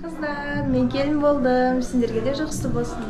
Kızlar, men kelin boldum. Sizlerge de жақсы болсын.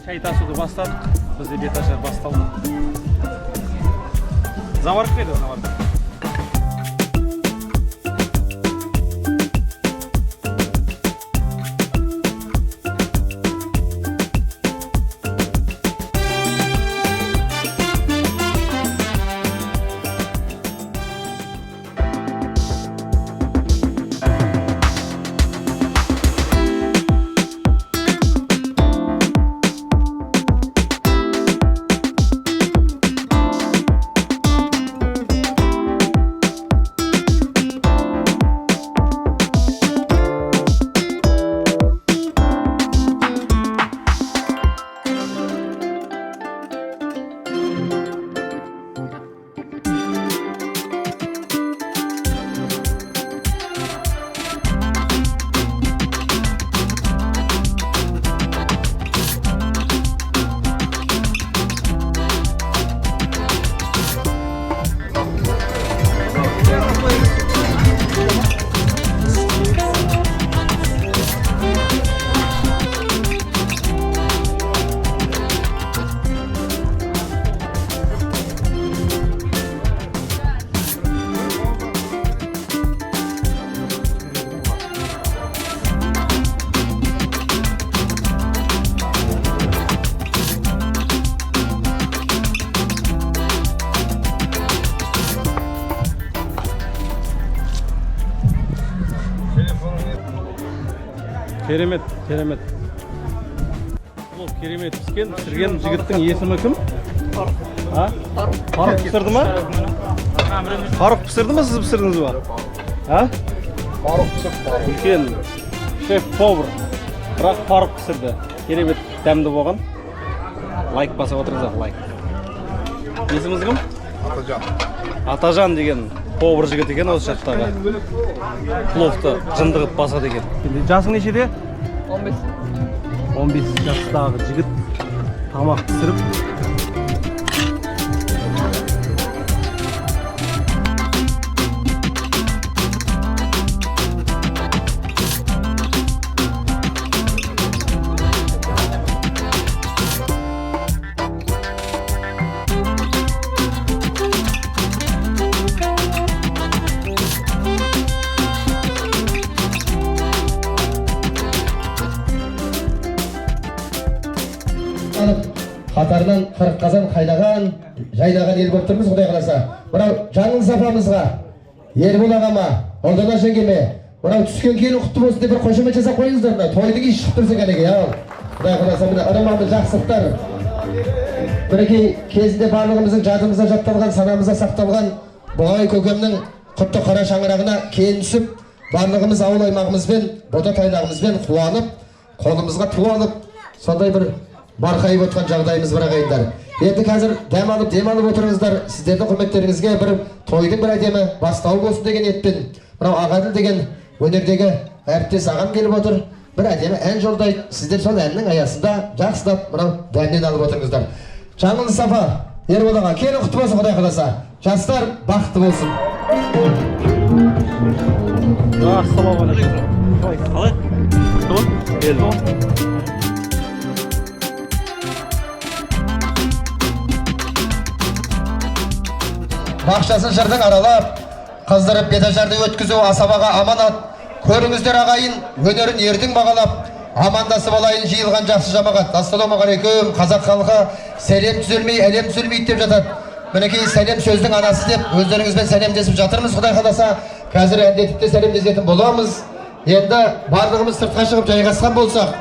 Шай тасуды бастадық. Бізде беташар басталды. Заварып қойды, заварып. Керемет, керемет. Бұл керемет пісірген жігіттің есімі кім? Фаруқ пісірді ма? Фаруқ пісірді ма, сіз пісірдіңіз ба? Фаруқ пісірді. Үлкен шеф-повар. Бірақ Фаруқ пісірді. Керемет дәмді болған. Лайк басып отырыңыздар, лайк. Есіміңіз кім? Атажан. Атажан деген повар жігіт екен осы жақтағы. Пловты жындығып басады екен. Жасың нешеде? 15 жастағы жігіт тамақ пісіріп қатарынан 40 қазан қайнаған, жайнаған ел болып тұрмыз, Құдай қаласа. Мынау жаңыл сапамызға, Ербол ағама, Олдана жеңгеме, мынау түскен келін құтты болсын деп бір қошемет жасап қойыңыздар мына. Тойдың еш шығып тұрса кәнеге, ал. Құдай қаласа, мына ырымымды жақсылықтар. Бірекей кезінде барлығымыздың жадымызда жатталған, санамызда сақталған Бұғай көкемнің құтты қара шаңырағына келін түсіп, барлығымыз ауыл аймағымызбен, бота тайлағымызбен қуанып, қолымызға ту алып, сондай бір барқайып отқан жағдайымыз бар ағайындар. Енді қазір дәм алып, дем алып отырыңыздар. Сіздердің құрметтеріңізге бір тойдың бір әдемі бастау болсын деген ниетпен, мынау Ағаділ деген өнердегі әріптес ағам келіп отыр. Бір әдемі ән жолдайды. Сіздер сол әннің аясында жақсылап мынау дәмнен алып отырыңыздар. Жаңыл Сафа, Ербол аға, келін құтты болсын, Құдай қаласа. Жастар бақытты болсын. Ассалаумағалейкум. Қалай? Келді. Бақшасын жырдың аралап, қыздырып бетажарды өткізу асабаға аманат. Көріңіздер ағайын, өнерін ердің бағалап, амандасып алайын жиылған жақсы жамағат. Ассалаумағалейкум, қазақ халқы сәлем түзелмей, әлем түзелмейді деп жатады. Мінекей сәлем сөздің анасы деп өздеріңізбен сәлемдесіп жатырмыз, Құдай қаласа. Қазір әндетіп те сәлемдесетін боламыз. Енді барлығымыз сыртқа шығып жайғасқан болсақ,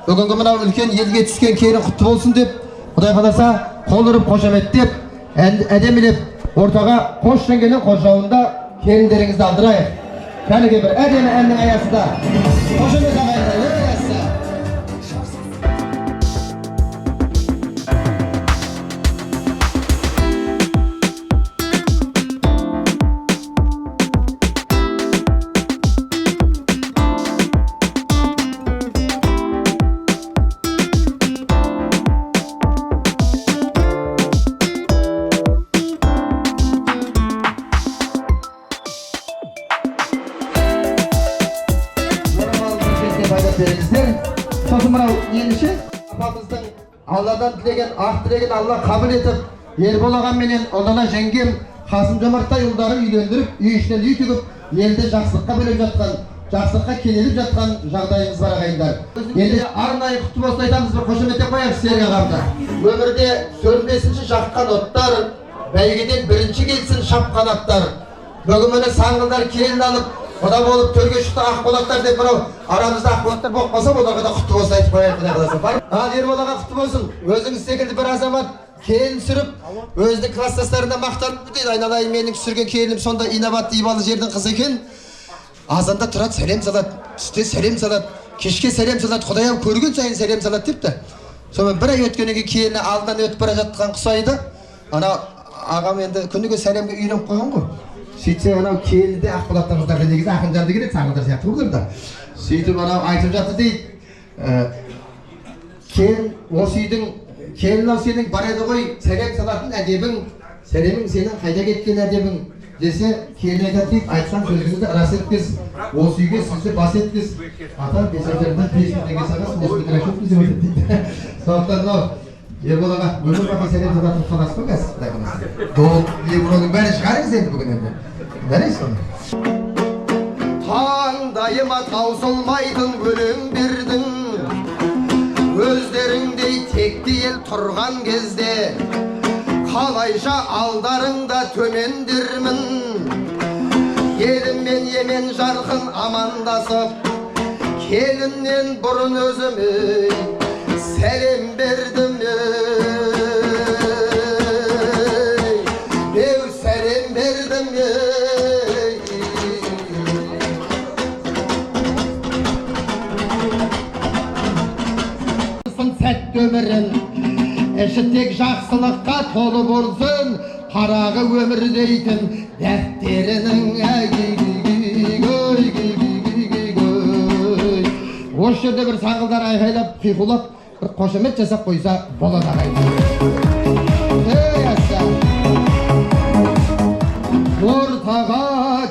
бүгінгі мынау үлкен елге түскен келін құтты болсын деп, Құдай қаласа қол ұрып қошеметтеп, әдемілеп ортаға қош жеңгенің қоршауында келіндеріңізді алдырайық. Кәніге бір әдемі әннің аясында қошемет ағайындар аясында. Сосын мынау еніші апамыздың Алладан тілеген ақ тілеген Алла қабыл етіп, Ербол ағам менен Олдана жеңгем Қасым Жомарттай ұлдары үйлендіріп, үй ішінен үй тігіп, елді жақсылыққа бөліп жатқан, жақсылыққа кенеліп жатқан жағдайымыз бар ағайындар. Енді арнайы құтты болсын айтамыз, бір қошеметтеп қояйық Серік ағамды. Өмірде сөнбесінші жаққан оттар, бәйгеден бірінші келсін шапқан аттар. Бүгін міне саңғылдар келін алып, Құда болып төрге шықты ақболаттар деп мынау арамызда ақболаттар болып қалса, оларға да құтты болсын айтып қояйық, Құдай қаласа. Ал Ербол аға құтты болсын. Өзіңіз секілді бір азамат келін сүріп, өзінің класстастарына мақтанып дейді, айналайын менің түсірген келінім сондай инабатты ибалы жердің қызы екен. Азанда тұрады, сәлем салады, түсте сәлем салады, кешке сәлем салады, Құдай көрген сайын сәлем салады депті. Сонымен бір ай өткеннен кейін алдынан өтіп бара жатқан Құсайды, ана ағам енді күніге сәлемге үйреніп қойған ғой. Сөйтсе анау келді ақболаттар қыздарға негізі ақынжарды керек, саңғылдар сияқты болдыр да. Сөйтіп анау айтып жатты дейді, келін осы үйдің, келін ау сенің бар еді ғой, сәлем салатын әдебің, сәлемің сенің қайда кеткен әдебің десе, келін айтады дейді, айтқан сөзіңізді рас еткіз, осы үйге сізді бас еткіз, ата бесажардан 5 мың теңге сағас, 30 мың теңге өткіз деп айтады дейді. Сондықтан мынау Ербол аға, өмір бақи сәлем салатын қаласыз ба қазір? Құдай қаласа. Доғыл, Ерболдың бәрі шығарыңыз енді бүгін енді. Бәрейсіз оны? Таңдайыма таусылмайтын өлең бердің, өздеріңдей текті ел тұрған кезде, қалайша алдарыңда төмендермін. Еліммен емен жарқын амандасып, Gelinden burun özüme selam verdim Dev selam verdim Sәтті өмірін іші тек жақсылыққа толы болсын қарағы өмір дейтін дәптерінің осы жерде бір саңғылдар айқайлап қиқулап бір қошемет жасап қойса болады ағайын ортаға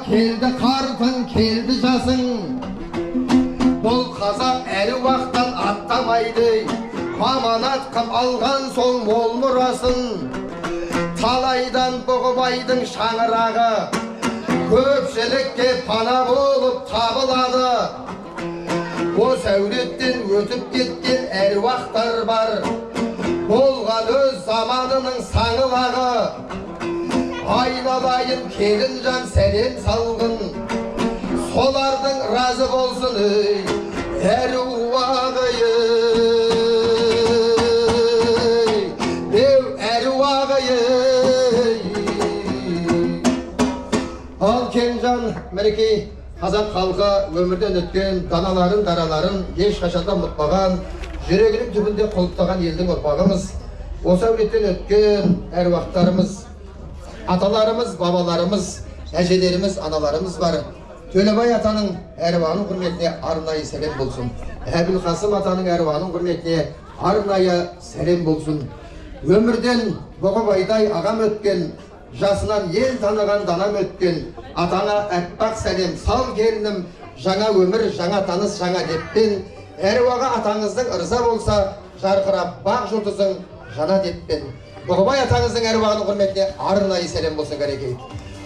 келді қартың келді жасың бұл қазақ әлі уақыттан аттамайды аманат қып алған соң мол мұрасын талайдан бұғыбайдың шаңырағы көпшілікке пана болып табылады осы әулеттен өтіп кеткен әруақтар бар болған өз заманының саңылағы айналайын келінжан сәлем салғын солардың разы болсын әруағы Ал Кенжан, мінекей қазақ халқы өмірден өткен даналарын, дараларын ешқашанда ұмытпаған, жүрегінің түбінде құлыптаған елдің ұрпағымыз. Осы әулеттен өткен әруақтарымыз, аталарымыз, бабаларымыз, әжелеріміз, аналарымыз бар. Төлебай атаның әруағының құрметіне арнайы сәлем болсын. Әбілқасым атаның әруағының құрметіне арнайы сәлем болсын. Өмірден бұғыбайдай ағам өткен, жасынан ел таныған данам өткен атаңа әппақ сәлем сал келінім жаңа өмір жаңа таныс жаңа деппен әруаға атаңыздың ырза болса жарқырап бақ жұлдызың жана деппен бұғыбай атаңыздың әруағының құрметіне арнайы сәлем болсын кәрекей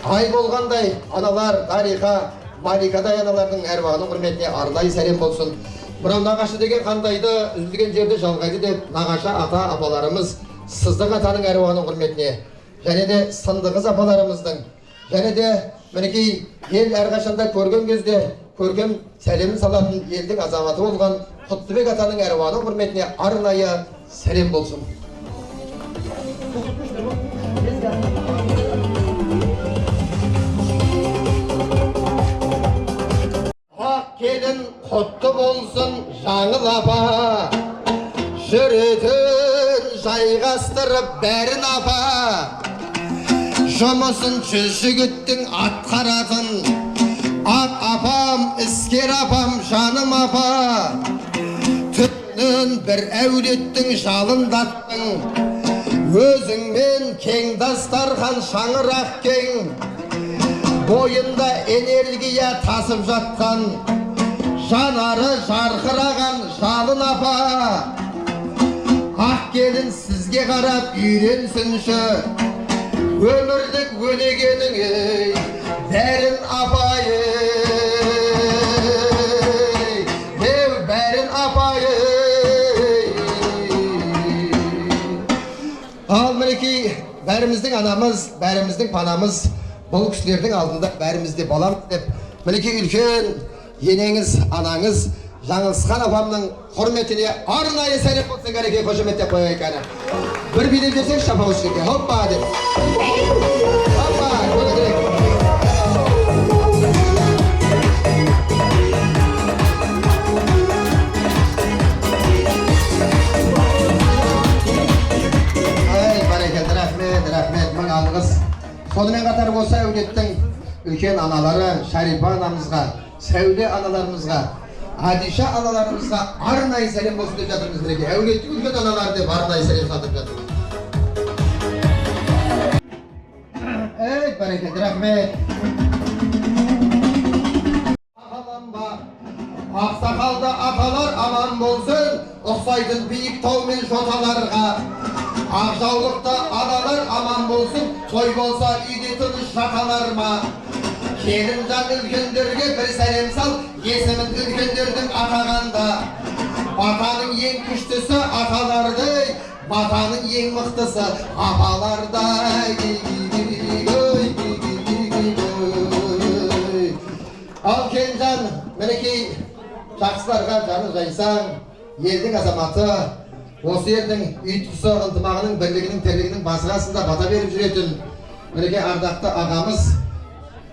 ай болғандай аналар Дариға Маликадай аналардың әруағының құрметіне арнайы сәлем болсын мынау нағашы деген қандайды үзілген жерде жалғайды деп нағашы ата апаларымыз Сыздық атаның әруағының құрметіне және де Сындықыз апаларымыздың және де мінекей ел әрқашанда көрген кезде көркем сәлемін салатын елдің азаматы болған Құттыбек атаның әруағының құрметіне арнайы сәлем болсын. Ақ келін құтты болсын жаңыл апа жүретін жайғастырып бәрін апа жұмысын жүз жігіттің атқаратын ақ апам іскер апам жаным апа түтінін бір әулеттің жалындаттың өзіңмен кең дастархан шаңырақ кең бойында энергия тасып жатқан жанары жарқыраған жалын апа ақ келін сізге қарап үйренсінші өмірлік өнегенің бәрін апай бәрін апай ал мінекей бәріміздің анамыз бәріміздің панамыз бұл кісілердің алдында бәрімізде баламыз деп мінекей үлкен енеңіз анаңыз Жаңылысқан апамның құрметіне арнайы сәлем болсын кәреке қошеметтеп қояйық әні. Бір билеп жерсек шапа өшірге. Хоппа деп. Хоппа, көне керек. Барекелді, рахмет, мың алғыс. Сонымен қатар осы әулеттің үлкен аналары Шарипа анамызға, Сәуде аналарымызға, Адиша аналарымызға арнайы сәлем болсын деп жатырмыз мінекей. Әулеттің үлкен аналары деп арнайы сәлем салып жатырмыз. Барекелді, рахмет. Ақсақалды аталар аман болсын, ұқсайтын биік тау мен жоталарға. Ақжаулықта аналар аман болсын, той болса үйде тыныш жаталар ма? Келінжан үлкендерге бір сәлем сал, есімін үлкендердің атағанда. Батаның ең күштісі аталардай, батаның ең мықтысы апалардай. Ал Кенжан, мінекей жақсыларға жаны жайсаң, елдің азаматы, осы елдің ұйытқысы, ынтымағының, бірлігінің, тірлігінің басы қасында бата беріп жүретін мінекей ардақты ағамыз,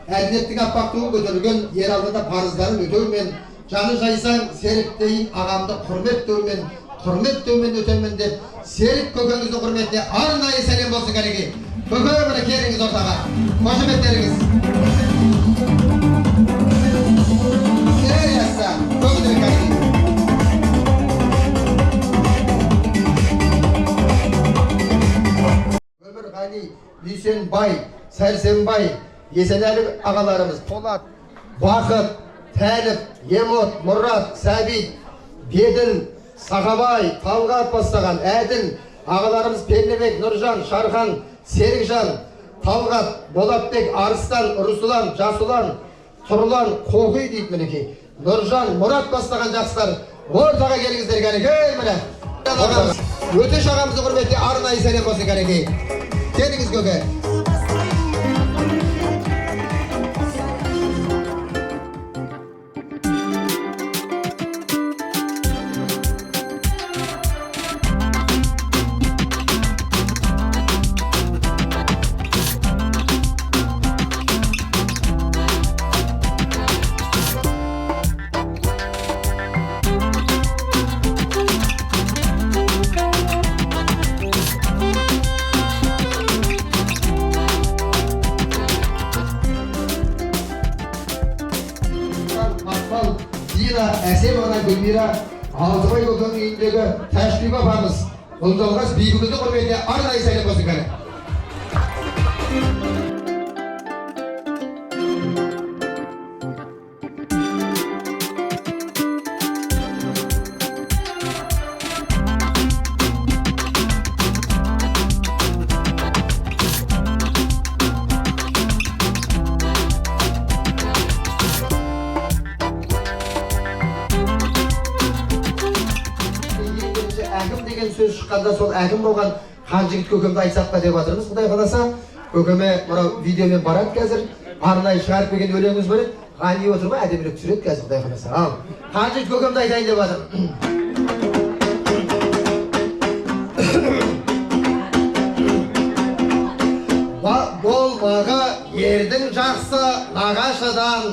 әділеттің аппақ туы көтерілген ер алдында парыздарын өтеумен, жаны жайсаң, серіктейін ағамды құрметтеумен өтемін деп, серік көкеңіздің құрметіне арнайы сәлем болсын кәреке. Көке міне келіңіз ортаға. Қошеметтеріңіз. Яса, көңілдірек кәреке. Өмірғали, Дүйсенбай, Сәрсенбай, Есенәлі ағаларымыз, Полат, Бақыт, Тәліп, Емот, Мұрат, Сәбит, Беділ, Сақабай, Талғат бастаған, Әділ, ағаларымыз Перлебек, Нұржан, Шархан, Серікжан, Талғат, Болатбек, Арыстан, Русулан, Жасулан, Тұрлан, Қоғи дейді мінекей. Нұржан, Мұрат бастаған жақсылар, ортаға келіңіздер кәнекей міне. Өтеш ағамызды құрметте арнайы сәлем болсын кәнекей. Келіңіз көке. Әсем ана Гүлмира Алтыбай көкенің үйіндегі Тәшриф апамыз Ұлдалғас бейбігізді құрметіне арнайы сәлем болсын кәне. Әкім деген сөз шыққанда сол әкім болған қан жігіт көкемді айтсақ па деп жатырмыз. Құдай қаласа, көкеме мынау видеомен барады қазір. Арнайы шығарып берген өлеңіміз бар еді. Ғани отыр ма, әдемірек түсіреді қазір Құдай қаласа. Ал, қан жігіт көкемді айтайын деп жатыр. Болмағы ердің жақсы нағашыдан,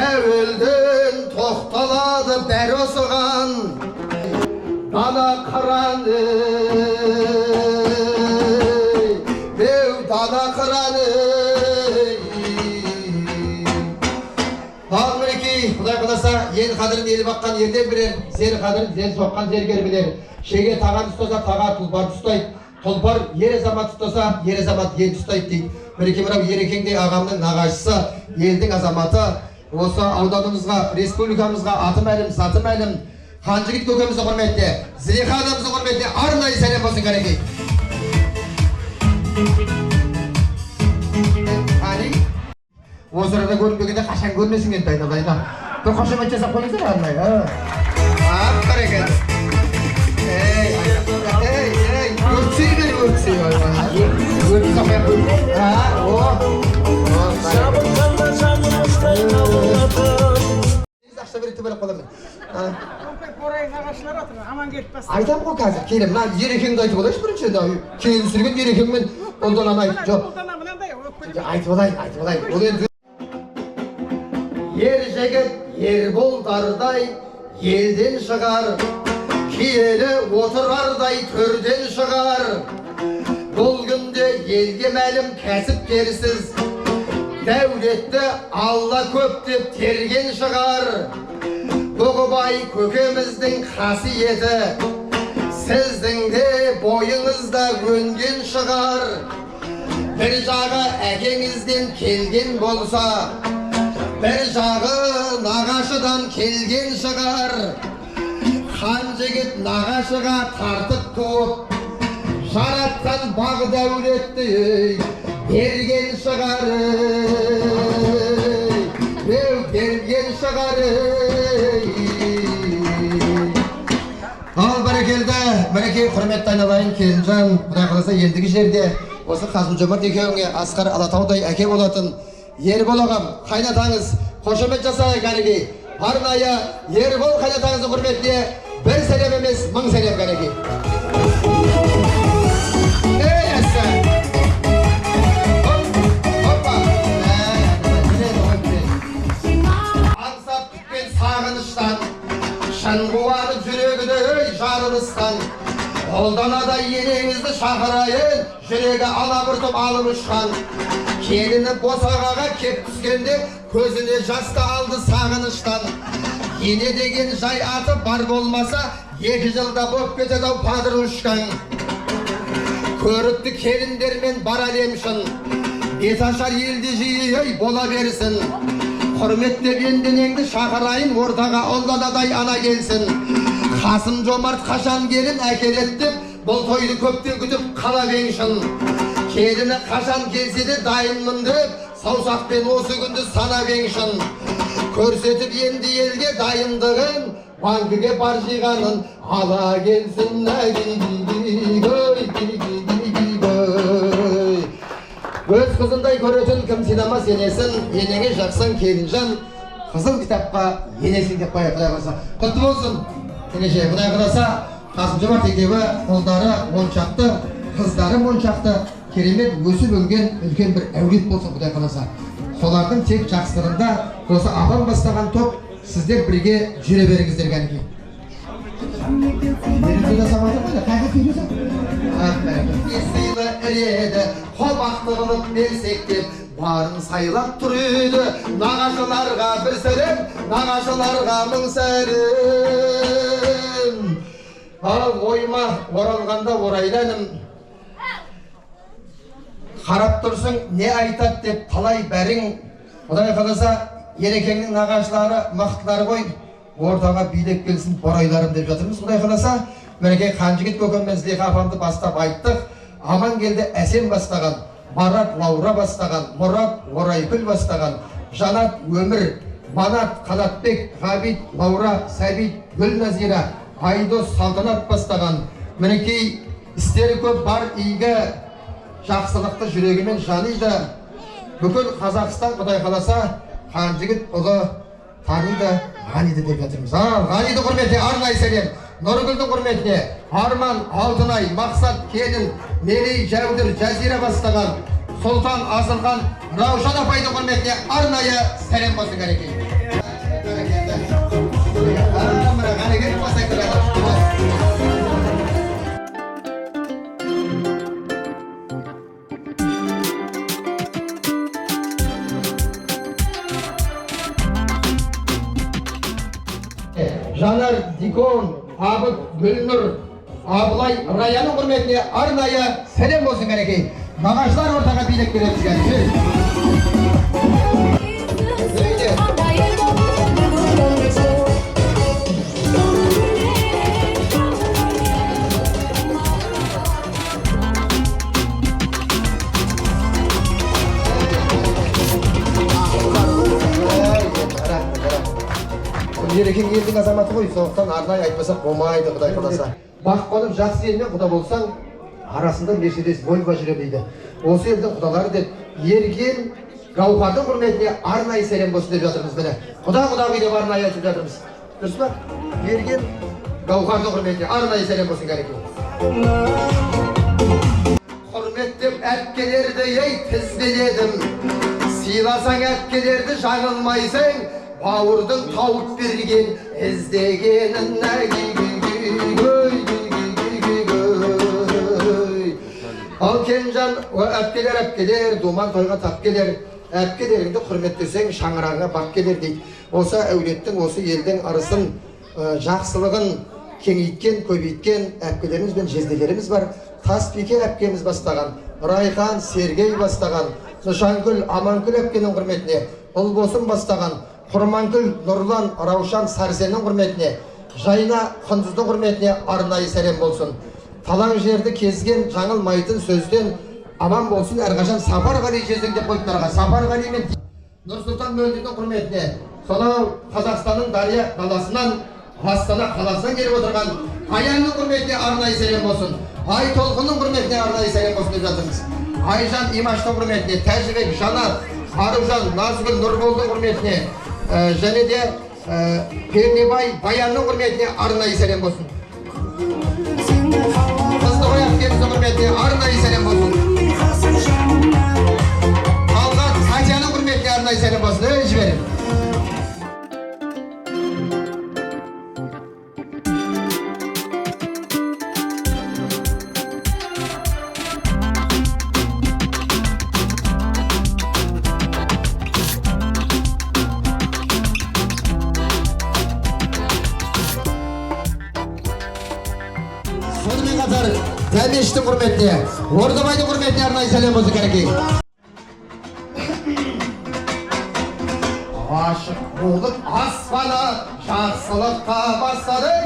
әуелден тоқталады бәрі осыған. Dana kıran dev dana kıran Ağırki Құдай қаласа ел қадірін елі баққан елден білер, зер қадірін зер соққан зергер білер. Шеге таған ұстаса таға тұлпар ұстайды, тұлпар ер азамат ұстаса ер азамат ел ұстайды дейді. Мінекей мынау Ерекеңдей ағамның нағашысы, елдің азаматы, осы ауданымызға, республикамызға аты мәлім, саты мәлім қан жігіт көкемізді құрметте, Зілиха анамызды құрметте арнайы сәлем болсын кәнекей. Осы арада көрінбегенде қашан көрмесің енді айналайын. Бір қошемет жасап қойыңыздар арнайы. Қарекет. Өтсей бері өтсей. Өтсей қақпай ақша беректі бөліп қаламын. Орайын ағашылар атыр, аман кетпес. Айтам ғой қазір, келем, мына Ерекеңді айтып олайшы бірінші. Кейін сүрген Ерекеңмен ұлданан айтып, жоқ. Айтып олайын, ол енді. Ер жегет, ер болдардай, елден шығар, киелі отырардай төрден шығар. Бұл күнде елге мәлім кәсіпкерсіз, дәулетті Алла көп деп терген шығар. Бұғыбай көкеміздің қасиеті, сіздің де бойыңызда өнген шығар. Бір жағы әкеңізден келген болса, бір жағы нағашыдан келген шығар. Қан жігіт нағашыға тартып туып, жаратқан бағы дәулетті берген шығар. Берген шығар. Ал бәрекелді, мінекей құрметті айналайын Келінжан, Құдай қаласа ендігі жерде осы Қасым-Жомарт екеуіңе Асқар Алатаудай әке болатын Ербол ағам, қайнатаңыз, қошемет жасайық кәнекей. арнайы Ербол Қайнатаңыздың құрметіне бір сәлем емес, 1000 сәлем кәнекей. Аңсап күткен сағыныштан, шын қуанып жүрегіде жарылыстан, қолданада енеңізді шақырайын, жүрегі алабұртып алып ұшқан. Келіні босағаға кеп түскенде көзіне жасты алды сағыныштан. Ене деген жай аты бар болмаса, 2 жылда боп кетеді ау падыр ұшқан. Көрікті келіндермен бар әлемшін, бет ашар елде жиі бола берсін. Құрметтеп енденеңді шақырайын, ортаға ұлданадай ана келсін. Қасым Жомарт қашан келін әкелет деп, бұл тойды көптен күтіп қала беңшін. Келіні қашан келсе де дайынмын деп, саусақпен осы күнді сана беңшін. Көрсетіп енді елге дайындығын, банкіге бар жиғанын ала келсін. Өз қызындай көретін кім синамас енесін, енеңе жақсың келінжан, қызыл кітапқа енесін деп қоя Құдай қаласа. Құтты болсын. Енеше Құдай қаласа, Қасым Жомарт екеуі ұлдары моншақты, қыздары моншақты, керемет өсіп өнген үлкен бір әулет болсын Құдай қаласа. Солардың тек жақсылығында осы апам бастаған топ сіздер бірге жүре беріңіздер кәнекей. Сыйлы іреді, қомақты қылып берсек деп, барын сайлап тұр еді. Нағашыларға бір сәлем, нағашыларға 1000 сәлем. Ал ойыма оралғанда орайланым, қарап тұрсың не айтады деп талай бәрің. Құдай қаласа Ерекеңнің нағашылары мақтылары ғой, ортаға билеп келсін борайларым деп жатырмыз. Құдай қаласа Мінекей Қанжігіт көкеммен Злиха апамды бастап айттық. Аман келді Әсем бастаған, Марат Лаура бастаған, Мұрат Орайкүл бастаған, Жанат Өмір, Манат Қанатбек, Ғабит Лаура, Сәбит Гүлназира, Айдос Салтанат бастаған. Мінекей істері көп бар, игі жақсылықты жүрегімен жаниды. Бүкіл Қазақстан Құдай қаласа Қанжігіт ұлы таниды, Ғаниді деп жатырмыз. Ғаниді құрметіне арнайы сәлем. Нұргүлдің құрметіне Арман Алтынай, Мақсат Келін, Мерей Жәудір, Жазира бастаған, Сұлтан Асылхан, Раушан апайдың құрметіне арнайы сәлем болсын кәнекей. Жанар Дикон, Абыт Гүлнұр, Абылай Раяның құрметіне арнайы сәлем болсын кәнекей. Нағашылар ортаға билеп береміз кәнекей. Ерекең елдің азаматы ғой, соғықтан арнайы айтпасақ болмайды Құдай қаласа. Бақ қонып жақсы елмен құда болсаң, арасында Мерседес Вольво жүре дейді. Осы елдің құдалары деп, Ерген Гауһардың құрметіне арнайы сәлем болсын деп жатырмыз міне. Құда деп арнайы айтып жатырмыз. Дұрыс па? Ерген Гауһардың құрметіне арнайы сәлем болсын кәнекей. Құрметтеп әпкелерді тізбеледім. Сыйласаң әпкелерді жаңылмайсың. Бауырдың тауып берген іздегенін Ал Кенжан, әпкелер, думан тойға тап келер. Әпкелеріңді құрметтесең шаңырағыңа бақ келер дейді. Осы әулеттің, осы елдің арысын, жақсылығын кеңейткен, көбейткен әпкелеріміз бен жезделеріміз бар. Таспике әпкеміз бастаған, Райхан, Сергей бастаған, Нышангүл, Амангүл әпкенің құрметіне, Ұлбосын бастаған, Құрмангүл, Нұрлан, Раушан, Сарсеннің құрметіне, Жайна, Құндыздың құрметіне арнайы сәлем болсын. Талаң жерді кезген жаңылмайтын сөзден аман болсын әрқашан Сапарғали жездің деп қойыптарға. Сапарғали мен Нұрсұлтан Мөлдердің құрметіне, сонау Қазақстанның Дария қаласынан, Астана қаласынан келіп отырған Аянның құрметіне арнайы сәлем болсын. Ай Толқынның құрметіне арнайы сәлем болсын деп жатырмыз. Айжан Имаштың құрметіне, Тәжібек, Жанат, Аружан, Назгүл, Нұрболдың құрметіне, және де Пернебай Баянның құрметіне арнайы сәлем болсын. Қыздығай Ақкеміздің құрметіне арнайы сәлем болсын. Талғат Сатияның құрметіне арнайы сәлем болсын. Жіберем. Сонымен қатар Дәмештің құрметіне, Ордабайдың құрметіне арнайы сәлем болсын кәнекей. Ғашық болып аспаны жақсылыққа бастады,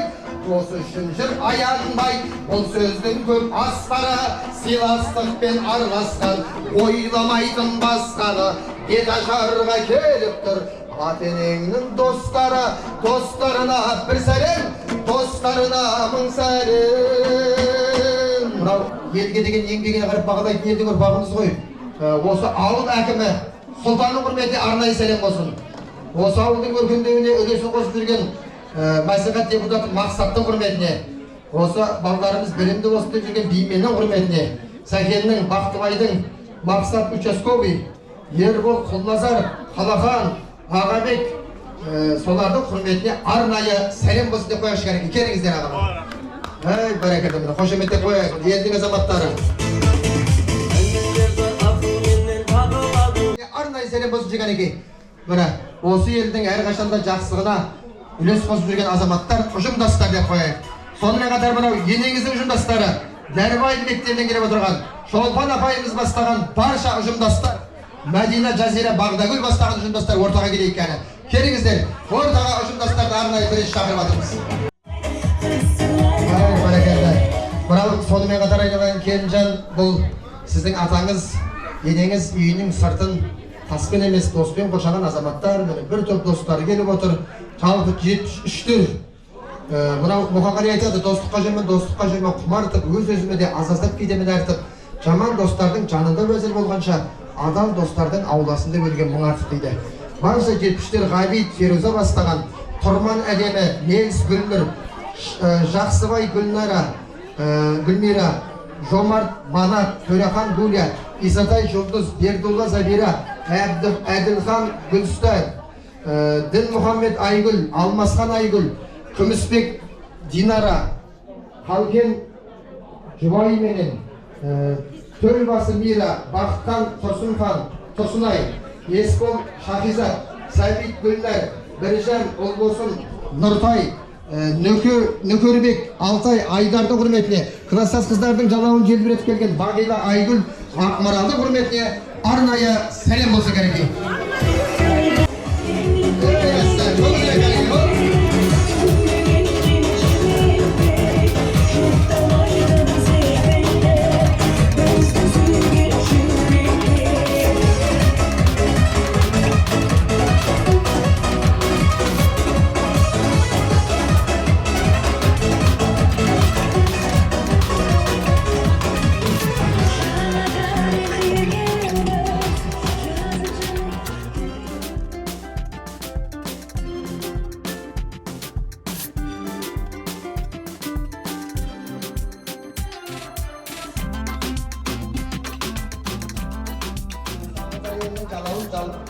осы үшін жүр аянбай, бұл сөздің көп аспары, сыйластықпен араласқан, ойламайтын басқаны, беташарға келіп тұр. Ата-енеңнің достары, достарына бір сәлем, достарына мың сәлем. Мынау елге деген еңбегіне қарап бағалайтын елдің ұрпағымыз ғой. Осы ауыл әкімі Сұлтанның құрметіне арнайы сәлем болсын. Осы ауылдың өркендеуіне үлесін қосып жүрген мәслихат депутаты Мақсаттың құрметіне, осы балдарымыз білімді болсын деп жүрген Бейменнің құрметіне, Сәкеннің, Бақтыбайдың, Мақсат участковый, Ербол Құлназар, Қалахан, Ағабек, солардың құрметіне арнайы сәлем болсын деп қояш керек. Келіңіздер ағам. Бәрекелді, қошеметтеп қояйық, елдің азаматтары. Арнайы сәлем болсын жекенекей. Міне, осы елдің әрқашанда жақсылығына үлес қосып жүрген азаматтар, ұжымдастар деп қояйық. Сонымен қатар мынау енеңіздің ұжымдастары, Дәрбай мектебінен келіп отырған, Шолпан апайымыз бастаған барша ұжымдастар, Мәдина Жазира Бағдагүл бастаған ұжымдастар ортаға келейік кәні. Келіңіздер, ортаға ұжымдастарды арнайы бірінші шақырып жатырмыз. Мынау сонымен қатар айналған Келінжан, бұл сіздің атаңыз, енеңіз үйінің сыртын таспен емес доспен қоршаған азаматтар, бір топ достары келіп отыр. Жалпы 73-тер. Мынау Мұқағали айтады, достыққа жүрмен құмартып, өз-өзіме де азаздап кейдемен әртіп, жаман достардың жанында өзір болғанша, адал достардың ауласында өлген мұң артық дейді. Барша 70-тер Ғабит, Феруза бастаған, Тұрман әдемі, Мелс Гүлнұр, Жақсыбай Гүлмира, Жомарт Манат, Төрехан Гуля, Исатай Жұлдыз, Бердулла Забира, Әділхан Гүлстан, Дін Мұхаммед Айгүл, Алмасхан Айгүл, Күмісбек Динара, Халкен Жұбайменен, Төлбасы Мира, Бақыттан Тұрсынай, Есбол Шахизат, Сәбит Гүлнәр, Біржан Олбосын, Нұртай, Нөкөрбек, Алтай, Айдарды құрметіне, класстас қыздардың жалауын желбіретіп келген Бағила Айгүл, Ақмаралды құрметіне арнайы сәлем болса кәнекей.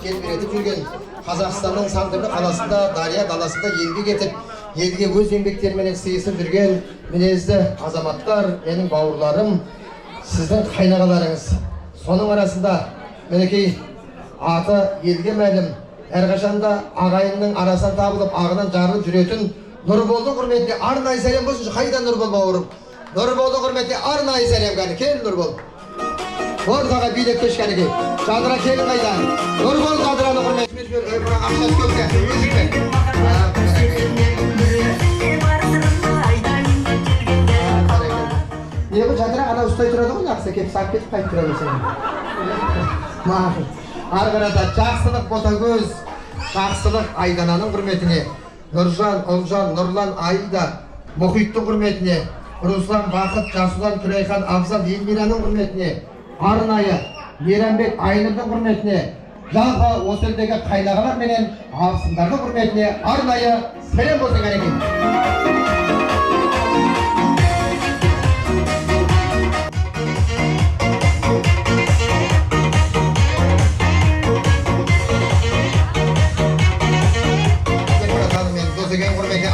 Желбіретіп жүрген Қазақстанның Сандырлы қаласында, Дария даласында еңбек етіп, елге өз еңбектерімен сыйысып жүрген мінезді азаматтар, менің бауырларым, сіздің қайнағаларыңыз. Соның арасында мінекей аты елге мәлім, әрқашанда ағайынның арасынан табылып, ағынан жарылып жүретін Нұрболдың құрметіне арнайы сәлем болсын. Қайда Нұрбол бауырым? Нұрболдың құрметіне арнайы сәлем кәні. Кел Нұрбол. Ортаға билеп кеш кәнеге. Жадыра келін қайда. Нұрбол Жадыраны құрметіміз бер. Бұрақ ақшасы көпке. Не бұл Жадыра ана ұстай тұрады ғой, ақса кеп сақ кетіп қайып тұрады сен. Мағын. Арғарада жақсылық Ботагөз, жақсылық Айдананың құрметіне, Нұржан, Олжан, Нұрлан, Айда, Мұхиттың құрметіне, Руслан, Бақыт, Жасулан, Күлайхан, Абзал, Елмираның құрметіне, арнайы Мейрамбек Айнұрдың құрметіне, Жалпы осы елдегі қайнағалар менен абысындардың құрметіне арнайы сәлем болсын екен.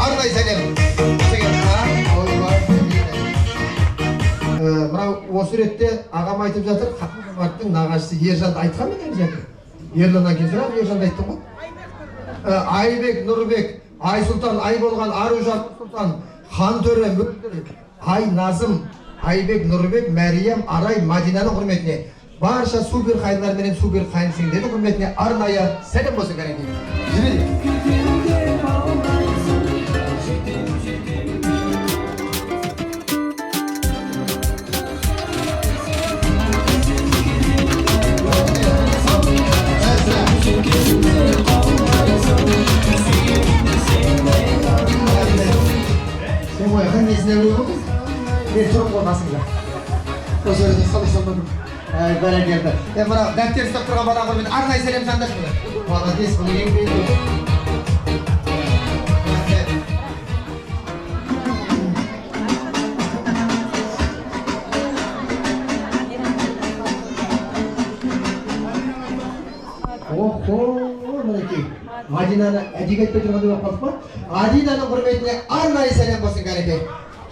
Арнайы сәлем. Мынау осы ретте ағам айтып жатыр, Қасым-Жомарттың нағашысы Ержанды айтқан мен Ержанды. Ерланнан кейін сұрап Ержанды айттым ғой. Айбек, Нұрбек, Айсұлтан, ай болған Аружан Сұлтан, Хантөре, Мөлдір, Ай Назым, Айбек, Нұрбек, Мәриям, Арай, Мадинаның құрметіне, барша супер қайындар менен супер қайынсіңдердің құрметіне арнайы сәлем болсын кәнекей. Жіберейік. Sen bu yakın nesine vuruyor musun? Bir sorun olmasın ya. O sırada çalışamadım. Böyle geldi. Bana defter stokturga bana koymayın. Arnayı selam sandaş mı? Bana des bunu en büyük. Madina'nı etiket götürmedi bak bakma. Madina'nın hürmetine arnayı selam basın gerekir.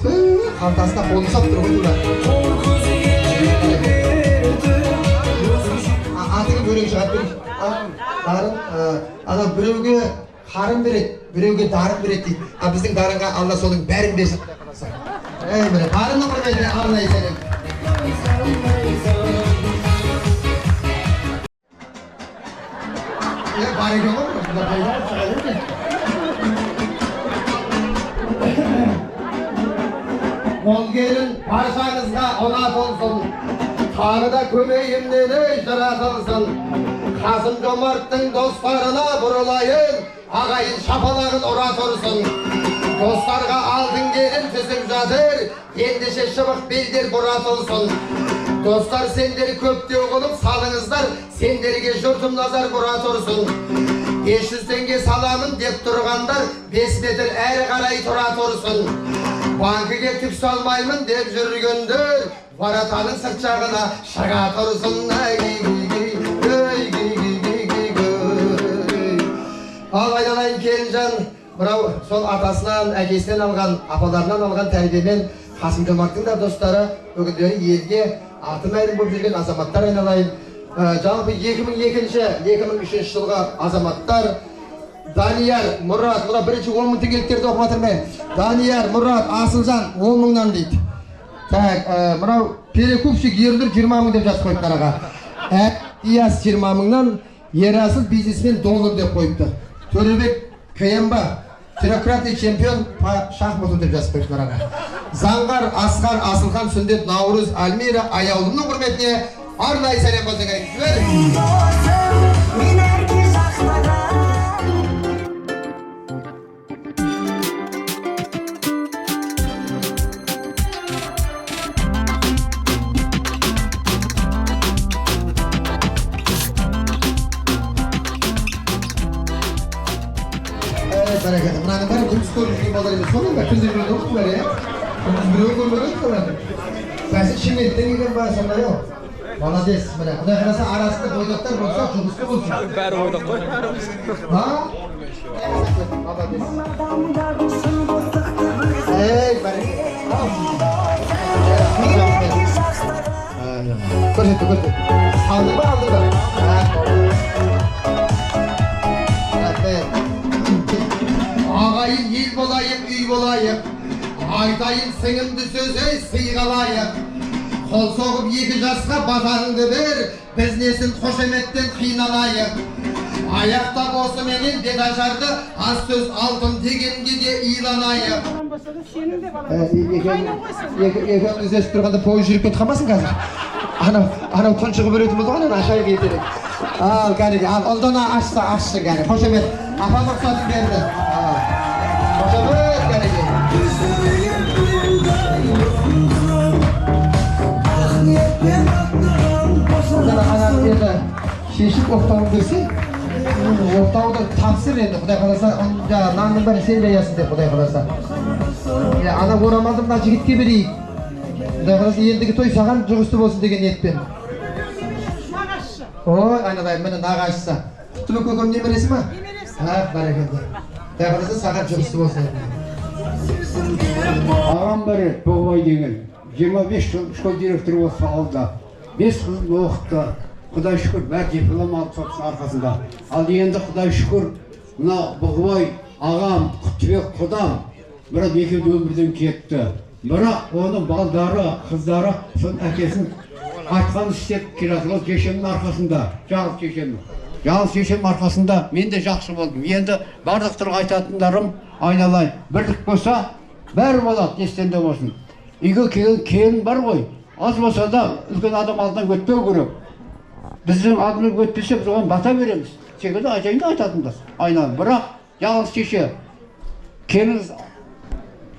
Tüh, kaltasına kolunu saptırı koydular. Atını börek шығат берейік. Дарын, ана біреуге қарын береді, біреуге дарын береді дейді. Біздің дарынға Алла соның бәрін берсін. Міне, дарынның құрметіне арнайы сәлем. Бар екен ғой, бұнда қайда шыға берді. Ол келін баршаңызға ұнат олсын. Tanrı'da kömeğimden icratılsın. Kasım-Jomarttың dostlarına burulayın. Ağayın şapaların orat olsun. Dostlarga aldın gelin tüzüm жатыр. Endişe şıbık bildir burat olsun. Dostlar senderi köpte olup salınızlar. Senderige jurtum nazar burat olsun. 500 tenge salamın dep turganlar 5 metr әрі қарай turat olsun. Bankıge tük salmayımın dep жүргендер Varatanın sırtçağına şaga tursun. Al aydalayın Kerimcan, sol atasından, әкесінен алған, апаларынан алған тәрбиемен Қасым-Жомарттың да достары бүгіндері елге аты мәлім болып жүрген азаматтар айналайын. Жалпы 2002-2003 жылғы азаматтар Данияр, Мұрат, бұда бірінші 10 мың теңгеліктерді оқып жатырмын. Данияр, Мұрат, Асылжан 10 мыңнан дейді. Мынау перекупщик Ерлер 20 мың деп жазып қойыпты араға. Ияс 20 мыңнан, Ерасыл бизнесмен доллар деп қойыпты. Төребек Каямба, бюрократный чемпион по шахмату деп жазып қойыпты араға. Заңғар, Асқар, Асылхан, Сүндет, Наурыз, Альмира, Аяулымның құрметіне арнайы сәлем болсын керек. Мынаның бәрі күндіз көріп жүрген балдар емес. Соның ба күндіз көріп оқытылар, иә? Күндіз біреу көрмеген оларды. Бәсін Шымкенттен келген ба сондай ау? Молодец, міне. Құдай қаласа арасында бойдақтар болса, жұмысқа болсын. Бәрі бойдақ қой. Ей, бәрі. Көрсетті. Алдың ба, алдың ба? Ağayın ел болайық, үй болайық. Айтайын сіңімді сөзі сыйғалайық. Қол соғып 2 жасқа батаныңды бер, біз несін қошеметтен қиналайық. Аяқтап осы менен бедажарды аз сөз алтын дегенге де иланайық. Екеуміз естіп тұрғанда пойыз жүріп кетіп қалмасын қазір. Анау тұншығы бөретін болды ғой, ашайық етерек. Ал кәнеге, ал ұлдана ашшы кәне. Қошемет, апам ұқсатын берді. Қошемет кәнеге. шешіп оқтауын берсе, оқтауды тапсыр енді, Құдай қаласа, нанның бәрі сен жаясың деп, Құдай қаласа. Ана орамалды мына жігітке берейік. Құдай қаласа, ендігі той саған жұғысты болсын деген ниетпен. Нағашысы. Ой, айналайын, міне нағашысы. Құттылы көкем немересі ма? Бәрекелді. Құдай қаласа, саған жұғысты болсын. Ағам бар еді, Бұғыбай деген. 25 жыл школ директоры осы ауылда. 5 қызын оқытты. Құдай шүкір, бәр диплом алып соттың арқасында. Ал енді Құдай шүкір, мына Бұғыбай ағам, Құттыбек құдам, бірақ екеуі өмірден кетті. Бірақ оның балдары, қыздары, соның әкесін айтқан істеп келе жатыр. Шешемнің арқасында, жалғыз шешемнің арқасында мен де жақсы болдым. Енді барлықтарға айтатындарым айналайын. Бірлік болса, бәрі болады, естен болсын. Үйге келген келін бар ғой, аз болса да үлкен адам алдынан өтпеу керек. Біздің алдымыз өтпесе, біз оған бата береміз. Секілді айтайын айтатындар. Айналайын. Бірақ жалғыз шеше, келіңіз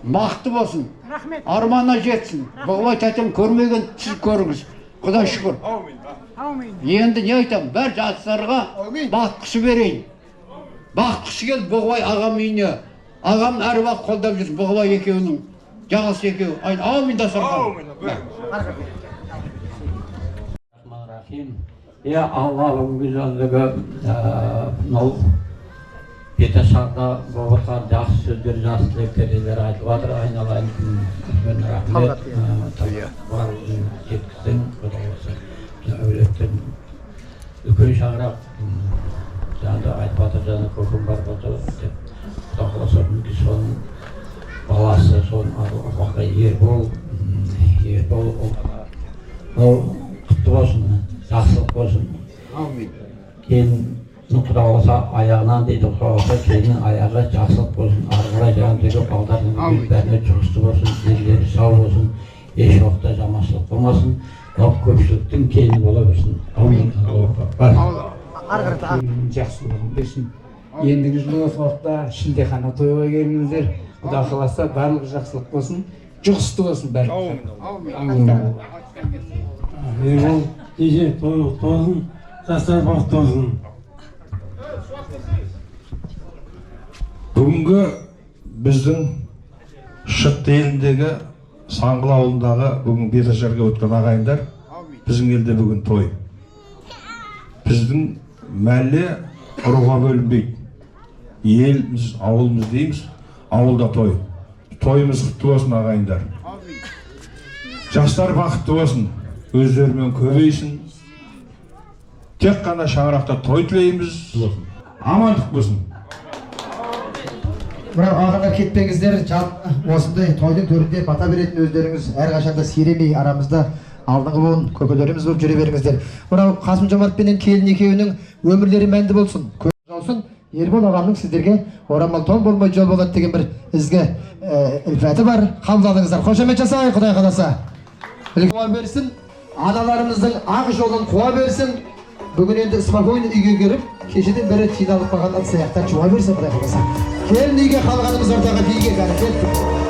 бақытты болсын. Рахмет. Арманына жетсін. Бұғыбай тәтем көрмеген, сіз көріңіз. Құдай шүкір. Аумин. Енді не айтам, бәр жастарға бақытқысы берейін. Бақытқысы келді Бұғыбай ағам үйіне. Ағам әр уақыт қолдап жүр, Бұғыбай екеуінің. Жалғыз екеуі. Аумин дастархан. Рахим. Я Аллахым güzelliği mınау бете шарда болған жақсы сөздер, жақсы тілектердер айтылып жатыр. Айналайын күнмен рахмет. Барлығын жеткіздің, Құдай осы әулеттің үлкен шаңырақ жаңағыда айтып жатыр, жаңа көкім бар болды деп. Құдай қаласа мүмкін соның баласы, соның ұрпаққа Ербол құтты болсын, жақсылық болсын. Кейін Құдай қаласа аяғынан дейді, Құдай қаласа келіннің аяғы жақсылық болсын, ары қарай жаңағыдегі балдардың бәріне жұғысты болсын, ерлері сау болсын, еш уақытта жаманшылық болмасын, көпшіліктің келіні бола берсін. Аумин. Жақсылығын берсін. Ендігі жылы осы уақытта шілдехана тойға келіңіздер. Құдай қаласа барлық жақсылық болсын, жұғысты болсын бәрі. Ербол кеше тоғын, жастар бақытты болсын. Бүгінгі біздің Шықты еліндегі Саңғыл ауылындағы бүгін Беташарға өткен ағайындар, біздің елде бүгін той. Біздің мәлі ұруға бөлінбейді. Еліміз, ауылымыз дейміз, ауылда той. Тойымыз құтты болсын ағайындар. Жастар бақытты болсын, өздерімен көбейсін. Тек қана шаңырақта той тілейміз, амандық болсын. Бірақ ағалар кетпеңіздер, осындай тойдың төрінде бата беретін өздеріңіз әрқашанда сиремей арамызда алдыңғы буын көкелеріміз болып жүре беріңіздер. Мынау Қасым Жомарт пенен келін екеуінің өмірлері мәнді болсын. Көз болсын. Ербол ағамның сіздерге орамал тон болмай жол болады деген бір ізгі ілфәті бар. Қабыл алыңыздар. Қошемет жасайық, Құдай қаласа. Қуа берсін. Аналарымыздың ақ жолын қуа берсін. Бүгін енді спокойно үйге келіп, кешеден бері жиналып қалған ыдыс аяқтар жуа берсін, Құдай қаласа. Келін үйге қалғанымыз ортаға биге кәліп